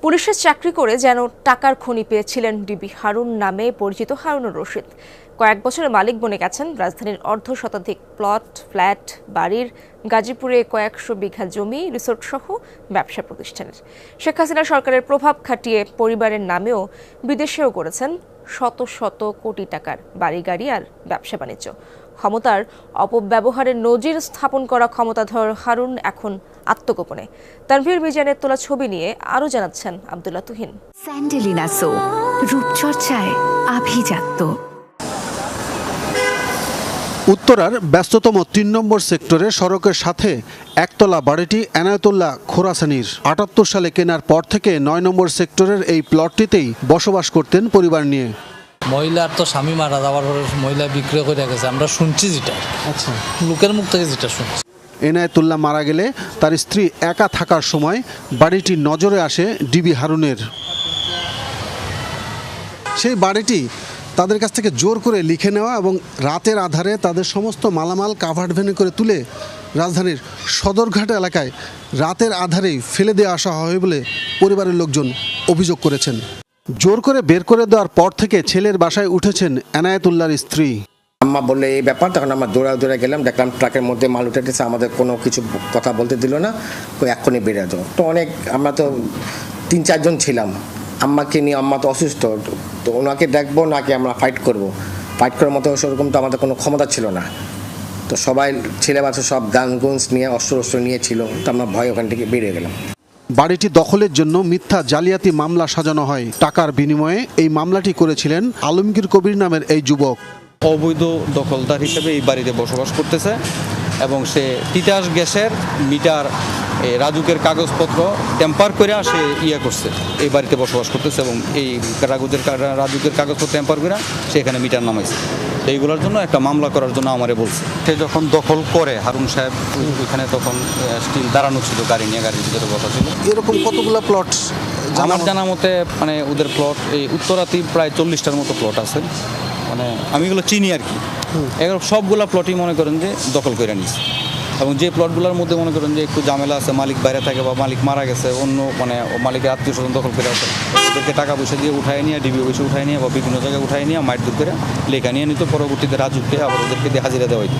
পুলিশের চাকরি করে যেন টাকার খনি পেয়েছিলেন ডিবি হারুন নামে পরিচিত হারুনুর রশিদ। কয়েক বছরের মালিক বনে গেছেন রাজধানীর অর্ধশতাধিক প্লট, ফ্ল্যাট, বাড়ির, গাজীপুরে কয়েকশো বিঘা জমি, রিসোর্ট সহ ব্যবসা প্রতিষ্ঠানের। শেখ হাসিনা সরকারের প্রভাব খাটিয়ে পরিবারের নামেও বিদেশেও করেছেন শত শত কোটি টাকার বাড়ি, গাড়ি আর ব্যবসা বাণিজ্য। ক্ষমতার অপব্যবহারের নজির স্থাপন করা ক্ষমতাধর হারুন এখন আত্মগোপনে। তানভীর মিজানের তোলা ছবি নিয়ে আরও জানাচ্ছেন আব্দুল্লাহ তুহিন। স্যান্ডেলিনা সো, রূপচর্চায় আভিজাত্য। উত্তরার ব্যস্ততম ৩ নম্বর সেক্টরে সড়কের সাথে একতলা বাড়িটি এনায়েতুল্লাহ খোরাসানির। ৭৮ সালে কেনার পর থেকে ৯ নম্বর সেক্টরের এই প্লটটিতেই বসবাস করতেন পরিবার নিয়ে। মহিলার তো স্বামী মারা যাওয়ার পরে মহিলা বিক্রয় করে গেছে, আমরা শুনছি যেটা, আচ্ছা লোকের মুখ থেকে যেটা শুনছি। এনায়েতুল্লাহ মারা গেলে তার স্ত্রী একা থাকার সময় বাড়িটি নজরে আসে ডিবি হারুনের। সেই বাড়িটি তাদের কাছ থেকে জোর করে লিখে নেওয়া এবং রাতের আধারে তাদের সমস্ত মালামাল কাভার্ড ভ্যানে করে তুলে রাজধানীর সদরঘাট এলাকায় রাতের আধারেই ফেলে দিয়ে আসা হয় বলে পরিবারের লোকজন অভিযোগ করেছেন। জোর করে বের করে দেওয়ার পর থেকে ছেলের বাসায় উঠেছেন এনায়েতুল্লাহর স্ত্রী। আম্মা বললে এই ব্যাপার, তখন আমরা দৌড়ে গেলাম, দেখলাম ট্রাকের মধ্যে মাল উঠে গেছে, আমাদের কোনো কিছু কথা বলতে দিল না, এক্ষুনি বেরিয়ে যাও। তো অনেক, আমরা তো ৩-৪ জন ছিলাম, আম্মাকে নিয়ে, আম্মা তো অসুস্থ, তো ওনাকে দেখবো নাকি আমরা ফাইট করার মতো সেরকম তো আমাদের কোনো ক্ষমতা ছিল না। তো সবাই ছেলে বাচ্চা সব গানগুন্স নিয়ে অস্ত্র নিয়েছিল, তো আমরা ভয় ওখান থেকে বেরিয়ে গেলাম। বাড়িটি দখলের জন্য মিথ্যা জালিয়াতি মামলা সাজানো হয়। টাকার বিনিময়ে এই মামলাটি করেছিলেন আলমগীর কবির নামের এই যুবক। অবৈধ দখলদার হিসেবে এই বাড়িতে বসবাস করতেছে এবং সে তিতাস গ্যাসের মিটার, রাজুকের কাগজপত্র টেম্পার করে সে করছে, এই বাড়িতে বসবাস করতেছে এবং এই রাজুকের কাগজপত্র টেম্পার করে সে এখানে মিটার নামাইছে। এইগুলোর জন্য একটা মামলা করার জন্য আমারে বলছে। সে যখন দখল করে হারুন সাহেব ওইখানে তখন স্টিল দাঁড়ানো ছিল, গাড়ির ভিতরে বসা ছিল। এরকম কতগুলো প্লট আমার জানা মতে মানে ওদের প্লট এই উত্তরাতেই প্রায় 40টার মতো প্লট আছে, মানে আমি এগুলো চিনি আর কি। এগুলো সবগুলা প্লটই মনে করেন যে দখল করে নিচ্ছে এবং যে প্লটগুলোর মধ্যে মনে করেন যে একটু ঝামেলা আছে, মালিক বাইরে থাকে বা মালিক মারা গেছে, অন্য মানে মালিকের আত্মীয় স্বজন দখল করে আছে, ওদেরকে টাকা পয়সা দিয়ে উঠায় নিয়ে, ডিবি পয়সা উঠায় নিয়ে বা বিভিন্ন জায়গায় উঠায় নিয়ে মারধর করে লেখা নিয়ে নিত, পরবর্তীতে রাজুকে আবার ওদেরকে দিয়ে হাজিরা দেওয়া হইত।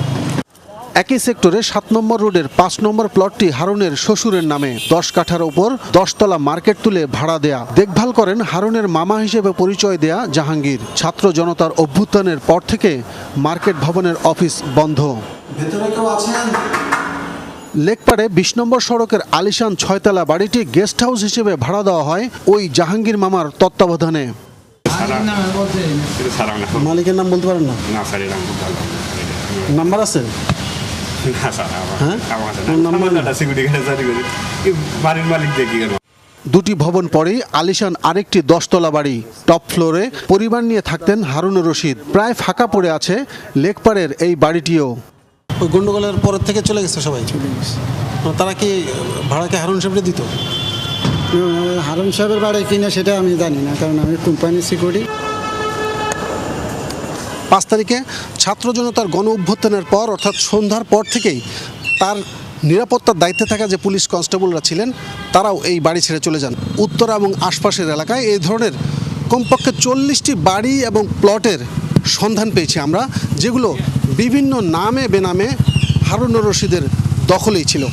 একই সেক্টরে ৭ নম্বর রোডের ৫ নম্বর প্লটটি হারুনের শ্বশুরের নামে। 10 কাঠার ওপর 10 তলা মার্কেট তুলে ভাড়া দেয়া। দেখভাল করেন হারুনের মামা হিসেবে পরিচয় দেয়া জাহাঙ্গীর। ছাত্র জনতার অভ্যুত্থানের পর থেকে মার্কেট ভবনের অফিস বন্ধ। ভেতরে কেউ আছেন? লেকপাড়ে 20 নম্বর সড়কের আলিশান 6 তলা বাড়িটি গেস্ট হাউস হিসেবে ভাড়া দেওয়া হয় ওই জাহাঙ্গীর মামার তত্ত্বাবধানে। মালিকের নাম বলতে পারেন না? নাম্বার আছে? দুটি ভবন পরেই আলিশান আরেকটি 10 তলা বাড়ি। টপ ফ্লোরে পরিবার নিয়ে থাকতেন হারুনুর রশিদ। প্রায় ফাঁকা পড়ে আছে লেকপাড়ের এই বাড়িটিও। ওই গন্ডগোলের পরের থেকে চলে গেছে সবাই। তারা কি ভাড়াকে হারুন সাহেবকে দিত? হারুন সাহেবের বাড়ি কিনা সেটা আমি জানি না, কারণ আমি কোম্পানির সিকিউরিটি। 5 তারিখে ছাত্র জনতার গণ অভ্যুত্থানের পর অর্থাৎ সন্ধ্যার পর থেকেই তার নিরাপত্তার দায়িত্বে থাকা যে পুলিশ কনস্টেবলরা ছিলেন তারাও এই বাড়ি ছেড়ে চলে যান। উত্তরা এবং আশপাশের এলাকায় এই ধরনের কমপক্ষে 40টি বাড়ি এবং প্লটের সন্ধান পেয়েছি আমরা, যেগুলো বিভিন্ন নামে বেনামে হারুনুর রশিদের দখলেই ছিল।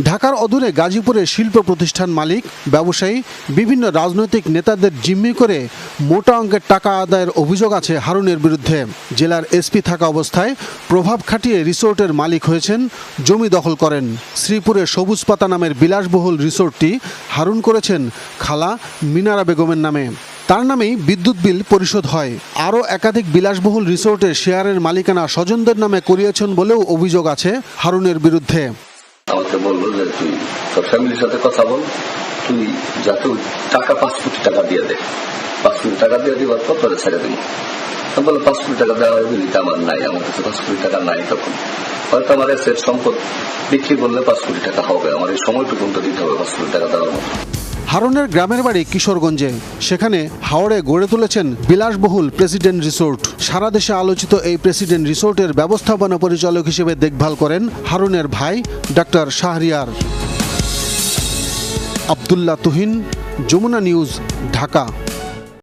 ঢাকার অদূরে গাজীপুরে শিল্প প্রতিষ্ঠান মালিক, ব্যবসায়ী, বিভিন্ন রাজনৈতিক নেতাদের জিম্মি করে মোটা অঙ্কের টাকা আদায়ের অভিযোগ আছে হারুনের বিরুদ্ধে। জেলার এসপি থাকা অবস্থায় প্রভাব খাটিয়ে রিসোর্টের মালিক হয়েছেন, জমি দখল করেন। শ্রীপুরের সবুজ পাতা নামের বিলাসবহুল রিসোর্টটি হারুন করেছেন খালা মিনারা বেগমের নামে। তার নামেই বিদ্যুৎ বিল পরিশোধ হয়। আরও একাধিক বিলাসবহুল রিসোর্টের শেয়ারের মালিকানা স্বজনদের নামে করিয়েছেন বলেও অভিযোগ আছে হারুনের বিরুদ্ধে। আমাকে বললো যে তুই তোর ফ্যামিলির সাথে কথা বল, তুই যাতে টাকা 5 কোটি টাকা দিয়ে দে, 5 কোটি টাকা দিয়ে দিবার পর তোরে ছেড়ে দিবি। আমি বললাম 5 কোটি টাকা দেওয়া হয়ে আমার নাই, আমার কাছে 5 কোটি টাকা নাই। তখন হয়তো আমার এসের সম্পদ বিক্রি করলে 5 কোটি টাকা হবে, আমার এই সময়টুকু তো দিতে হবে 5 কোটি টাকা দেওয়ার মতো। হারুনের গ্রামের বাড়ি কিশোরগঞ্জে। সেখানে হাওড়ে গড়ে তুলেছেন বিলাসবহুল প্রেসিডেন্ট রিসোর্ট। সারা দেশে আলোচিত এই প্রেসিডেন্ট রিসোর্টের ব্যবস্থাপনা পরিচালক হিসেবে দেখভাল করেন হারুনের ভাই ডক্টর শাহরিয়ার। আব্দুল্লাহ তুহিন, যমুনা নিউজ, ঢাকা।